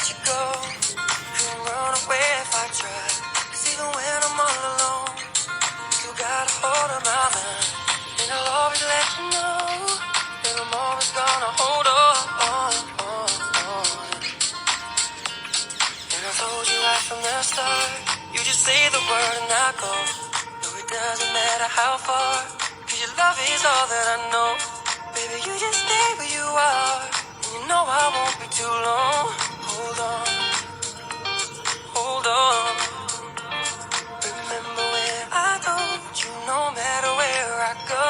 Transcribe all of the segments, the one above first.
you go. Couldn't run away if I tried. 'Cause even when I'm all alone, you got a hold of my mind. And I'll always let you know that I'm always gonna hold on. And I told you right from the start, you just say the word and I go. No, it doesn't matter how far, 'cause your love is all that I know. Baby, you just stay where you are, and you know I won't be too long. Hold on, hold on. Remember when I told you no matter where I go,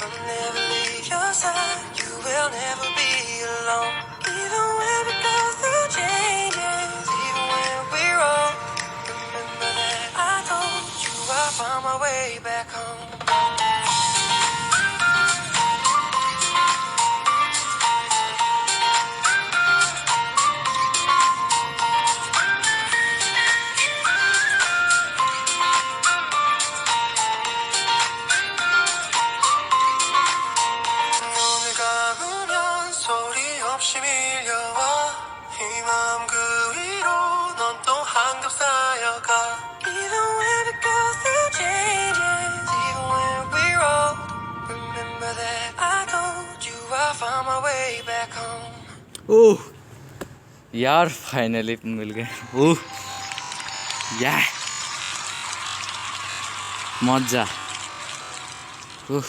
I'll never leave your side, you will never be alone. Even when we go through changes, even when we're old, remember that I told you I'll find my way back home. 눈을 감으면 소리 없이 밀려와 이 마음 그 위로 넌 또 한겹 쌓여가. Even when we go through changes, even when we're old, remember that I told you I'll find my way back home. ओह यार finally मिल गए। ओह या मजा। ओह